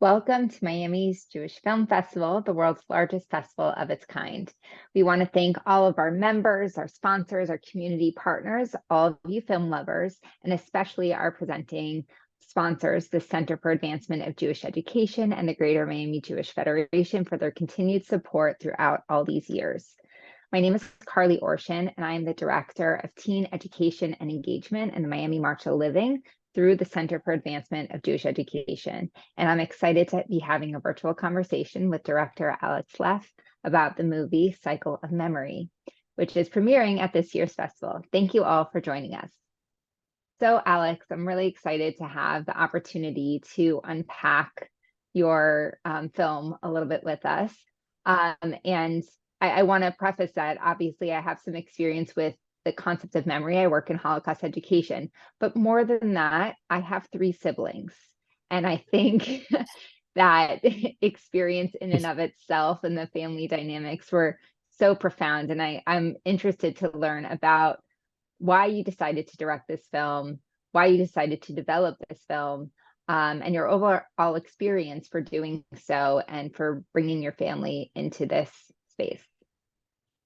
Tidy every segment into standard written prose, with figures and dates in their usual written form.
Welcome to Miami's Jewish Film Festival, the world's largest festival of its kind. We want to thank all of our members, our sponsors, our community partners, all of you film lovers, and especially our presenting sponsors, the Center for Advancement of Jewish Education and the Greater Miami Jewish Federation, for their continued support throughout all these years. My name is Carly Orshin, and I am the Director of Teen Education and Engagement in the Miami March of Living through the Center for Advancement of Jewish Education. And I'm excited to be having a virtual conversation with director Alex Leff about the movie Cycle of Memory, which is premiering at this year's festival. Thank you all for joining us. So Alex, I'm really excited to have the opportunity to unpack your film a little bit with us. And I want to preface that obviously I have some experience with the concept of memory. I work in Holocaust education, but more than that, I have 3 siblings. And I think that experience in and of itself and the family dynamics were so profound. And I'm interested to learn about why you decided to direct this film, why you decided to develop this film, and your overall experience for doing so and for bringing your family into this space.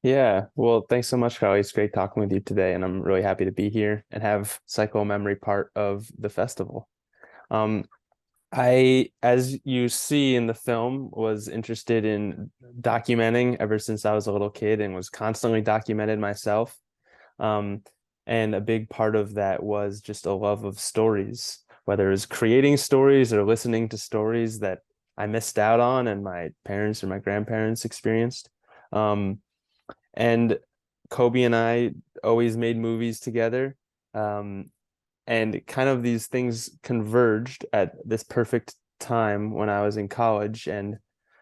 Yeah, well, thanks so much, Carly. It's great talking with you today, and I'm really happy to be here and have Psycho Memory part of the festival. Um, as you see in the film, was interested in documenting ever since I was a little kid and was constantly documented myself. Um, and a big part of that was just a love of stories, whether it was creating stories or listening to stories that I missed out on and my parents or my grandparents experienced. Um, and Kobe and I always made movies together. Um, and kind of these things converged at this perfect time when I was in college. And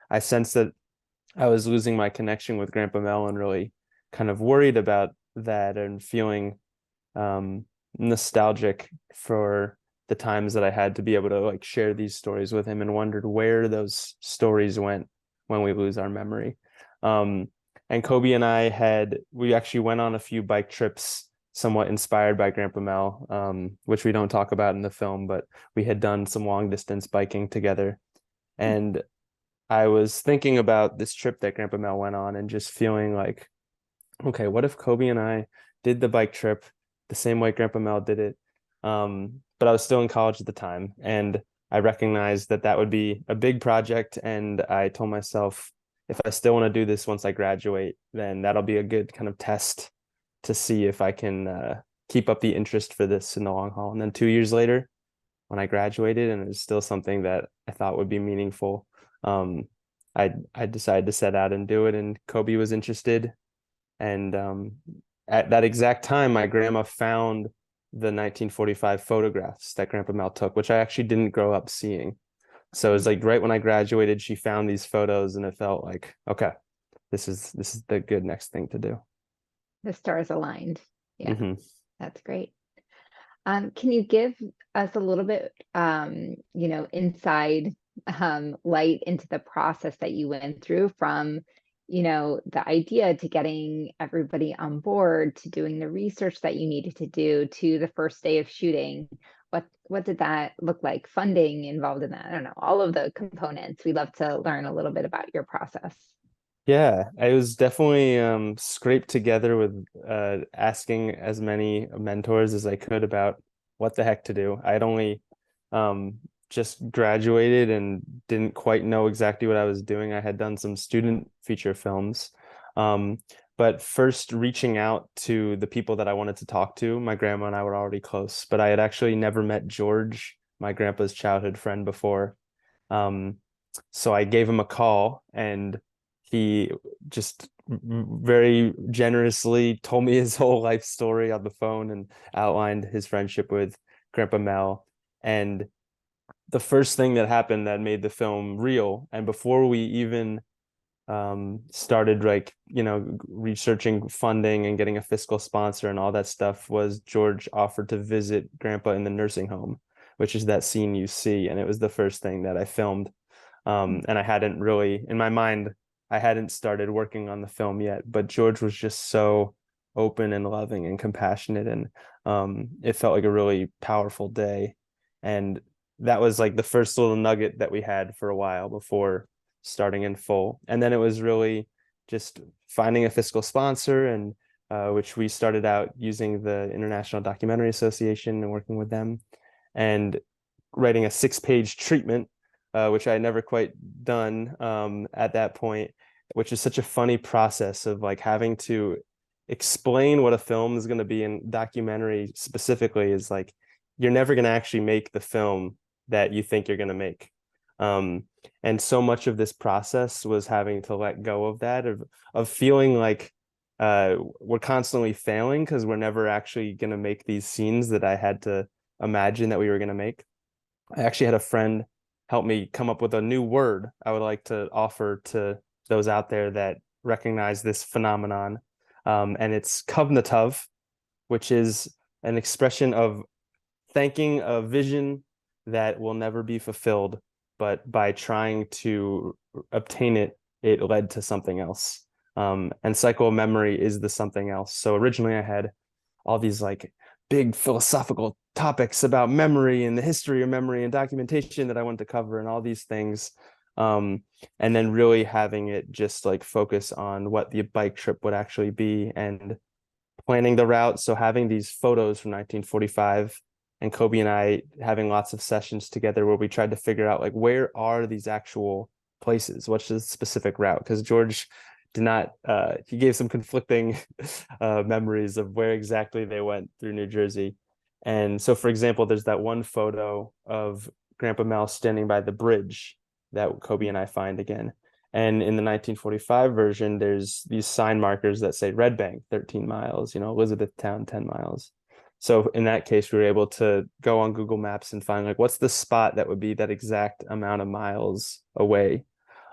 I sensed that I was losing my connection with Grandpa Mel and really kind of worried about that and feeling nostalgic for the times that I had to be able to like share these stories with him, and wondered where those stories went when we lose our memory. Um, and Kobe and we actually went on a few bike trips somewhat inspired by Grandpa Mel, which we don't talk about in the film, but we had done some long distance biking together. And I was thinking about this trip that Grandpa Mel went on and just feeling like, okay, what if Kobe and I did the bike trip the same way Grandpa Mel did it? But I was still in college at the time, and I recognized that that would be a big project. And I told myself, if I still want to do this once I graduate, then that'll be a good kind of test to see if I can keep up the interest for this in the long haul. And then 2 years later, when I graduated, and it was still something that I thought would be meaningful, um, I decided to set out and do it. And Kobe was interested, and at that exact time, my grandma found the 1945 photographs that Grandpa Mel took, which I actually didn't grow up seeing. So it was like right when I graduated, she found these photos, and it felt like, okay, this is the good next thing to do. The stars aligned. Yeah, Hmm. that's great. Can you give us a little bit, inside light into the process that you went through from, the idea to getting everybody on board to doing the research that you needed to do to the first day of shooting? What did that look like? Funding involved in that? I don't know, all of the components. We'd love to learn a little bit about your process. Yeah, I was definitely scraped together with asking as many mentors as I could about what the heck to do. I had only um, just graduated and didn't quite know exactly what I was doing. I had done some student feature films, um, but first reaching out to the people that I wanted to talk to. My grandma and I were already close, but I had actually never met George, my grandpa's childhood friend, before. Um, so I gave him a call, and he just very generously told me his whole life story on the phone and outlined his friendship with Grandpa Mel. And the first thing that happened that made the film real, and before we even started like, researching funding and getting a fiscal sponsor and all that stuff, was George offered to visit Grandpa in the nursing home, which is that scene you see. And it was the first thing that I filmed. And I hadn't really, in my mind, I hadn't started working on the film yet, but George was just so open and loving and compassionate. And it felt like a really powerful day. And that was like the first little nugget that we had for a while before starting in full. And then it was really just finding a fiscal sponsor, and which we started out using the International Documentary Association and working with them, and writing a 6-page treatment, which I had never quite done at that point, which is such a funny process of like having to explain what a film is going to be. In documentary specifically is like, you're never going to actually make the film that you think you're going to make. Um, and so much of this process was having to let go of that, of feeling like we're constantly failing because we're never actually going to make these scenes that I had to imagine that we were going to make. I actually had a friend help me come up with a new word I would like to offer to those out there that recognize this phenomenon. And it's kovnatov, which is an expression of thanking a vision that will never be fulfilled, but by trying to obtain it, it led to something else. And psychomemory is the something else. So originally I had all these like big philosophical topics about memory and the history of memory and documentation that I wanted to cover and all these things. And then really having it just like focus on what the bike trip would actually be and planning the route. So having these photos from 1945 and Kobe and I having lots of sessions together where we tried to figure out like, where are these actual places? What's the specific route? Because George did not, he gave some conflicting memories of where exactly they went through New Jersey. And so, for example, there's that one photo of Grandpa Mel standing by the bridge that Kobe and I find again. And in the 1945 version, there's these sign markers that say Red Bank, 13 miles, Elizabethtown, 10 miles. So in that case, we were able to go on Google Maps and find like, what's the spot that would be that exact amount of miles away?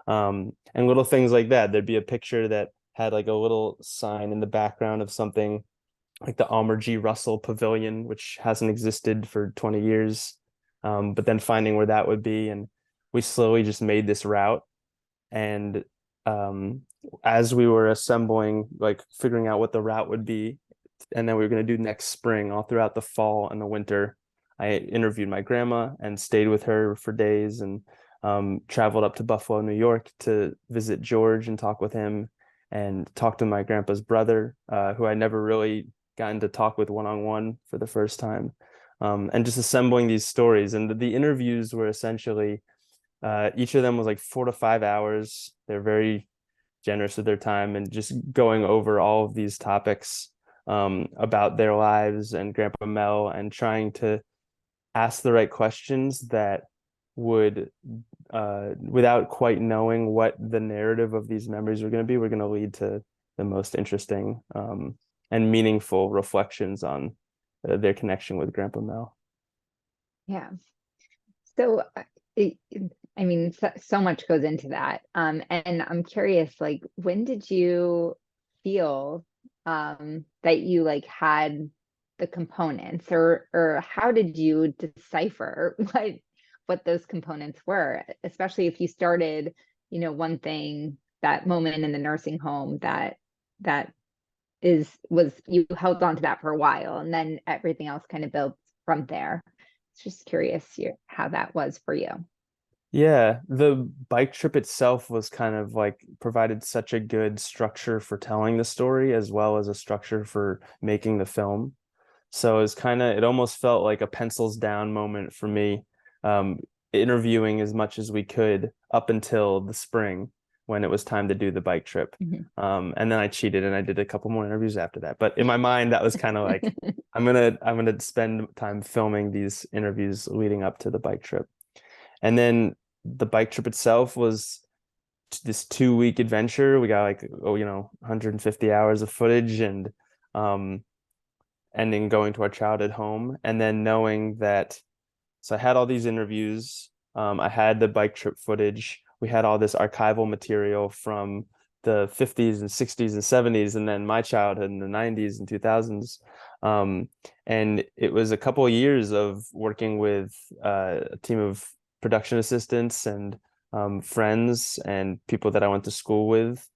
And little things like that. There'd be a picture that had like a little sign in the background of something like the Almer G. Russell Pavilion, which hasn't existed for 20 years. But then finding where that would be. And we slowly just made this route. And as we were assembling, like figuring out what the route would be, and then we were going to do next spring, all throughout the fall and the winter, I interviewed my grandma and stayed with her for days, and traveled up to Buffalo, New York to visit George and talk with him, and talk to my grandpa's brother, who I never really gotten to talk with one-on-one for the first time, and just assembling these stories. And the interviews were essentially, each of them was like 4 to 5 hours. They're very generous with their time and just going over all of these topics about their lives and Grandpa Mel, and trying to ask the right questions that would, without quite knowing what the narrative of these memories were going to be, we're going to lead to the most interesting and meaningful reflections on their connection with Grandpa Mel. Yeah. So, it, I mean, so much goes into that. And I'm curious, like, when did you feel that you like had the components, or how did you decipher what those components were, especially if you started, one thing, that moment in the nursing home that was you held on to that for a while, and then everything else kind of builds from there. Just curious how that was for you. Yeah, the bike trip itself was kind of like provided such a good structure for telling the story as well as a structure for making the film. So it's kind of, it almost felt like a pencils down moment for me, um, interviewing as much as we could up until the spring when it was time to do the bike trip. Mhm. And then I cheated and I did a couple more interviews after that. But in my mind, that was kind of like, I'm gonna spend time filming these interviews leading up to the bike trip. And then the bike trip itself was this 2-week adventure. We got like, 150 hours of footage, and um, ending going to our childhood home, and then knowing that. So I had all these interviews. I had the bike trip footage. We had all this archival material from the 50s and 60s and 70s, and then my childhood in the 90s and 2000s. And it was a couple of years of working with a team of production assistants and friends and people that I went to school with,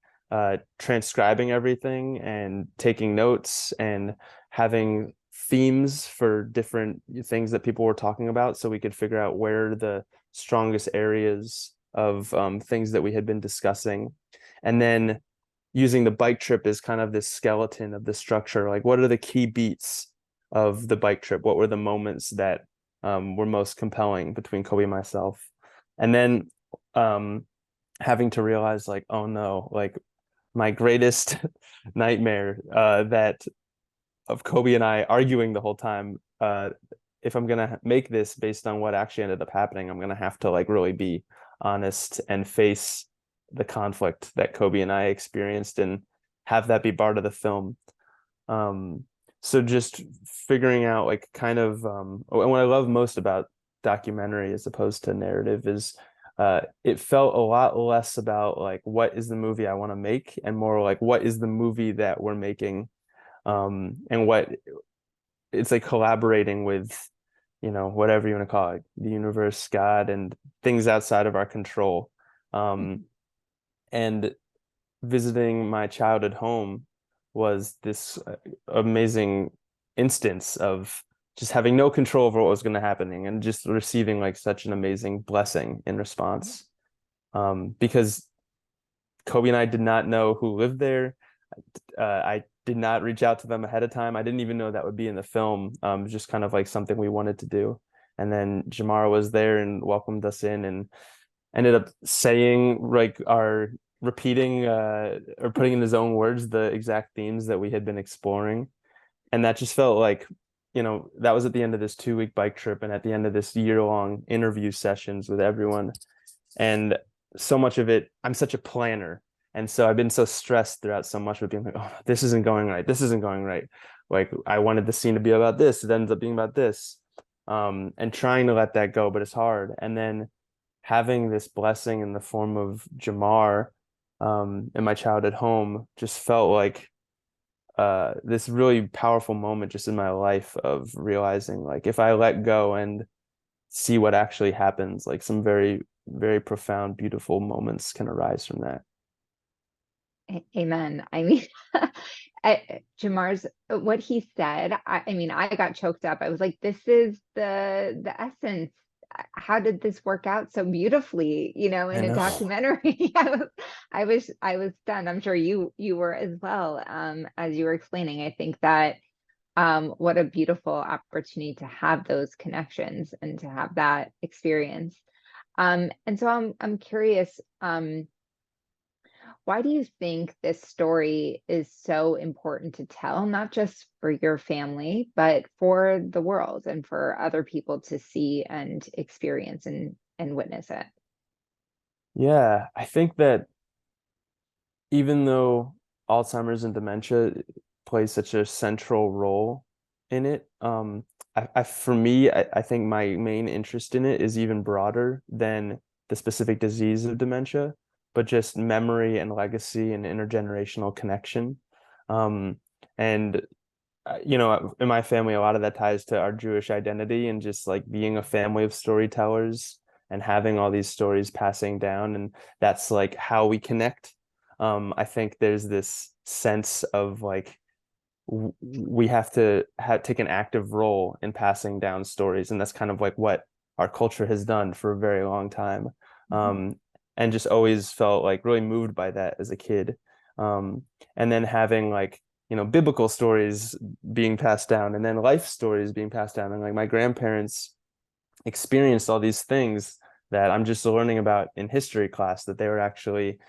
transcribing everything and taking notes and having themes for different things that people were talking about, so we could figure out where the strongest areas of things that we had been discussing, and then using the bike trip as kind of this skeleton of the structure. Like, what are the key beats of the bike trip? What were the moments that were most compelling between Kobe and myself? And then having to realize, like, oh no, like my greatest nightmare that of Kobe and I arguing the whole time. If I'm gonna make this based on what actually ended up happening, I'm gonna have to like really be honest and face the conflict that Kobe and I experienced and have that be part of the film. Um, so just figuring out like kind of and what I love most about documentary as opposed to narrative is it felt a lot less about like what is the movie I want to make and more like what is the movie that we're making, and what it's like collaborating with, whatever you want to call it, the universe, God, and things outside of our control. And visiting my childhood home was this amazing instance of just having no control over what was going to happening and just receiving like such an amazing blessing in response. Because Kobe and I did not know who lived there. I did not reach out to them ahead of time. I didn't even know that would be in the film. Just kind of like something we wanted to do. And then Jamar was there and welcomed us in and ended up saying like our repeating or putting in his own words the exact themes that we had been exploring. And that just felt like, that was at the end of this 2-week bike trip and at the end of this year-long interview sessions with everyone. And so much of it, I'm such a planner. And so I've been so stressed throughout so much of being like, oh, this isn't going right. This isn't going right. Like I wanted the scene to be about this. It ends up being about this. And trying to let that go, but it's hard. And then having this blessing in the form of Jamar in my childhood home just felt like this really powerful moment just in my life of realizing like if I let go and see what actually happens, like some very, very profound, beautiful moments can arise from that. Amen. I mean, Jamar's what he said. I mean, I got choked up. I was like, "This is the essence. How did this work out so beautifully? I In a know. documentary." I was stunned. I'm sure you were as well. As you were explaining, I think that what a beautiful opportunity to have those connections and to have that experience. And so I'm curious. Why do you think this story is so important to tell, not just for your family, but for the world and for other people to see and experience and witness it? Yeah, I think that even though Alzheimer's and dementia plays such a central role in it, for me, I think my main interest in it is even broader than the specific disease of dementia, but just memory and legacy and intergenerational connection. Um, and in my family, a lot of that ties to our Jewish identity and just like being a family of storytellers and having all these stories passing down, and that's like how we connect. I think there's this sense of like we have to take an active role in passing down stories, and that's kind of like what our culture has done for a very long time. Mhm. Um, and just always felt like really moved by that as a kid. And then having like biblical stories being passed down and then life stories being passed down, and like my grandparents experienced all these things that I'm just learning about in history class that they were actually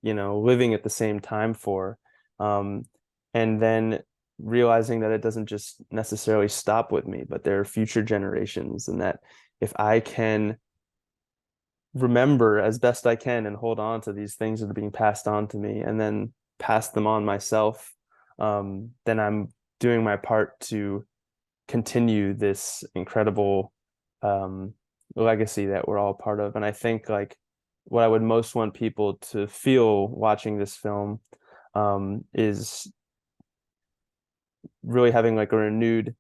living at the same time for. And then realizing that it doesn't just necessarily stop with me, but there are future generations, and that if I can remember as best I can and hold on to these things that are being passed on to me and then pass them on myself, then I'm doing my part to continue this incredible legacy that we're all part of. And I think like what I would most want people to feel watching this film is really having like a renewed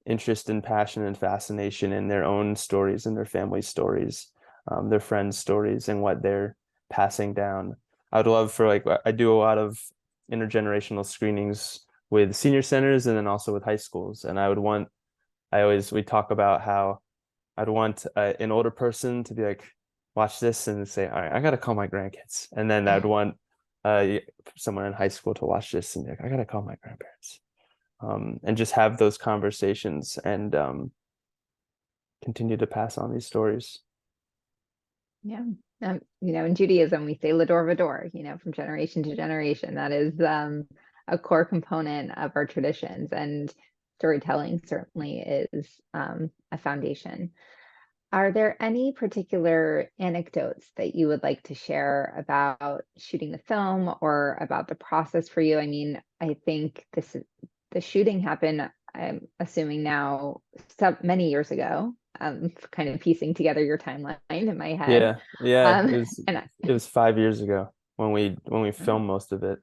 interest and passion and fascination in their own stories and their family stories, their friends' stories, and what they're passing down. I would love for like I do a lot of intergenerational screenings with senior centers and then also with high schools. And we talk about how I'd want an older person to be like, watch this and say, all right, I got to call my grandkids. And then I'd want someone in high school to watch this and be like, I got to call my grandparents. And just have those conversations and continue to pass on these stories. Yeah. In Judaism, we say Lador Vador, from generation to generation. That is a core component of our traditions, and storytelling certainly is a foundation. Are there any particular anecdotes that you would like to share about shooting the film or about the process for you? I mean, I think the shooting happened, I'm assuming now, many years ago. Kind of piecing together your timeline in my head. Yeah, Um, and it was 5 years ago when we filmed most of it.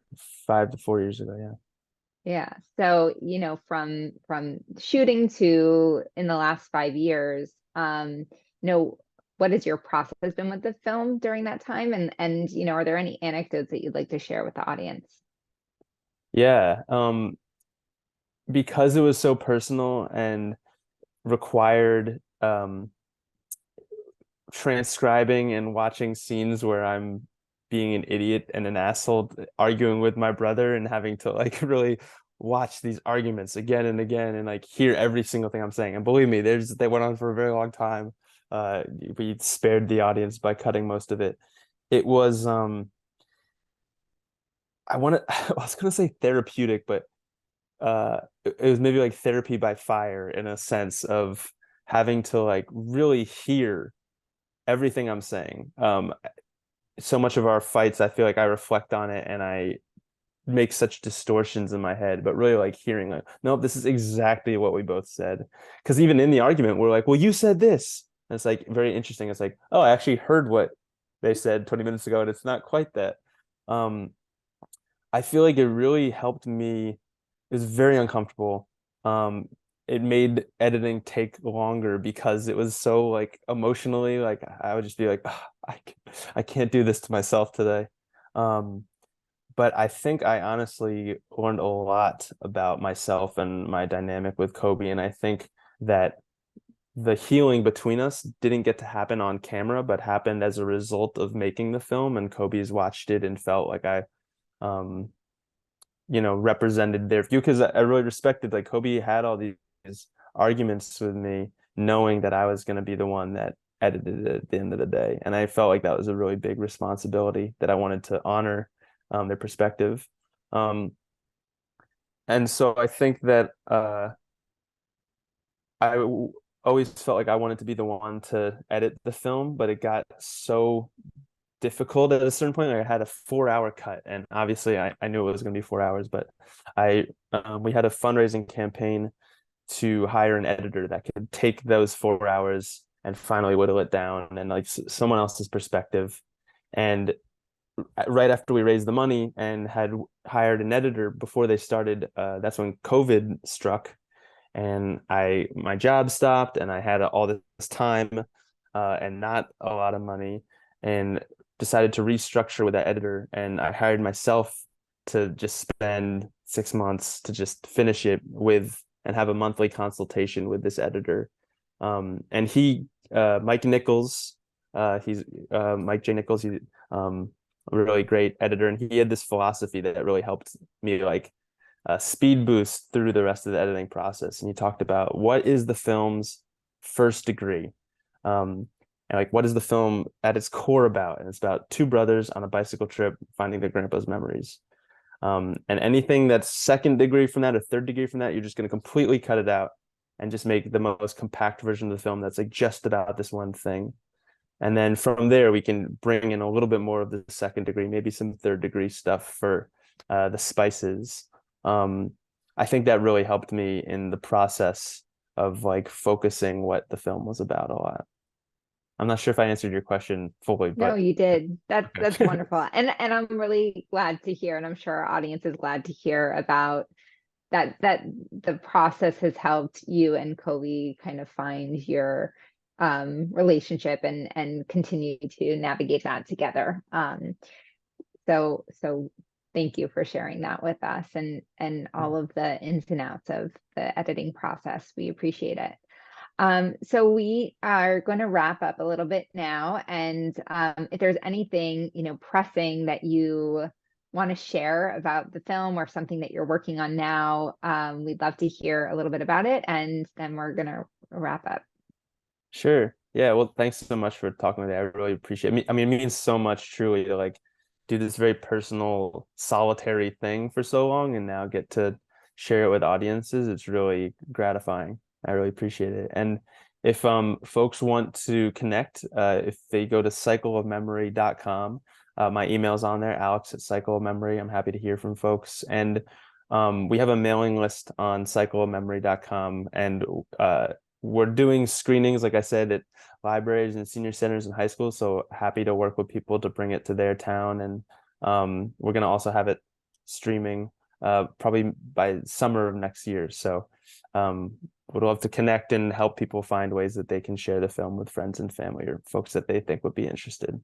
5 to 4 years ago, yeah. yeah, so from shooting to in the last 5 years, what has your process been with the film during that time? And are there any anecdotes that you'd like to share with the audience? Yeah, because it was so personal and required transcribing and watching scenes where I'm being an idiot and an asshole, arguing with my brother and having to like really watch these arguments again and again and like hear every single thing I'm saying. And believe me, they went on for a very long time. We spared the audience by cutting most of it. It was I was gonna say therapeutic, but it was maybe like therapy by fire in a sense of having to like really hear everything I'm saying. So much of our fights, I feel like I reflect on it and I make such distortions in my head, but really like hearing like, no, this is exactly what we both said. Because even in the argument, we're like, well, you said this. And it's like very interesting. It's like, oh, I actually heard what they said 20 minutes ago, and it's not quite that. Um, I feel like it really helped me. It was very uncomfortable. It made editing take longer because it was so like emotionally like I would just be like, "Ugh, I can't do this to myself today." Um, but I think I honestly learned a lot about myself and my dynamic with Kobe, and I think that the healing between us didn't get to happen on camera, but happened as a result of making the film, and Kobe's watched it and felt like I um represented their view because I really respected like Kobe had all these arguments with me, knowing that I was going to be the one that edited it at the end of the day. And I felt like that was a really big responsibility that I wanted to honor their perspective. Um, and so I think that always felt like I wanted to be the one to edit the film, but it got so difficult at a certain point. Like I had a 4 hour cut, and obviously I knew it was going to be 4 hours, but we had a fundraising campaign to hire an editor that could take those 4 hours and finally whittle it down and like someone else's perspective. And right after we raised the money and had hired an editor before they started, that's when COVID struck, and my job stopped, and I had all this time and not a lot of money, and decided to restructure with that editor. And I hired myself to just spend 6 months to just finish it with and have a monthly consultation with this editor. And Mike Nichols, he's Mike J. Nichols, he's a really great editor, and he had this philosophy that really helped me like speed boost through the rest of the editing process. And you talked about what is the film's first degree, and like what is the film at its core about? And it's about two brothers on a bicycle trip finding their grandpa's memories. And anything that's second degree from that or third degree from that, you're just going to completely cut it out and just make the most compact version of the film that's like just about this one thing. And then from there, we can bring in a little bit more of the second degree, maybe some third degree stuff for the spices. I think that really helped me in the process of like focusing what the film was about a lot. I'm not sure if I answered your question fully, No, but you did. That's okay. wonderful. And I'm really glad to hear, and I'm sure our audience is glad to hear about that the process has helped you and Kobe kind of find your relationship and continue to navigate that together. So thank you for sharing that with us and all of the ins and outs of the editing process. We appreciate it. So we are going to wrap up a little bit now, and if there's anything, pressing that you want to share about the film or something that you're working on now, we'd love to hear a little bit about it, and then we're going to wrap up. Sure. Yeah. Well, thanks so much for talking with me. I really appreciate it. I mean, it means so much truly to like do this very personal, solitary thing for so long and now get to share it with audiences. It's really gratifying. I really appreciate it. And if folks want to connect, if they go to cycleofmemory.com, my email's on there, Alex at Cycle of Memory. I'm happy to hear from folks. And we have a mailing list on cycleofmemory.com, and we're doing screenings, like I said, at libraries and senior centers and high schools. So happy to work with people to bring it to their town. And we're going to also have it streaming probably by summer of next year. So would love to connect and help people find ways that they can share the film with friends and family or folks that they think would be interested.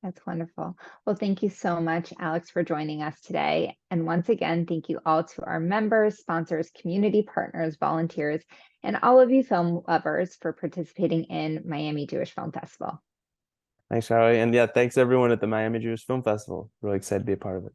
That's wonderful. Well, thank you so much, Alex, for joining us today. And once again, thank you all to our members, sponsors, community partners, volunteers, and all of you film lovers for participating in Miami Jewish Film Festival. Thanks, Charlie. And yeah, thanks everyone at the Miami Jewish Film Festival. Really excited to be a part of it.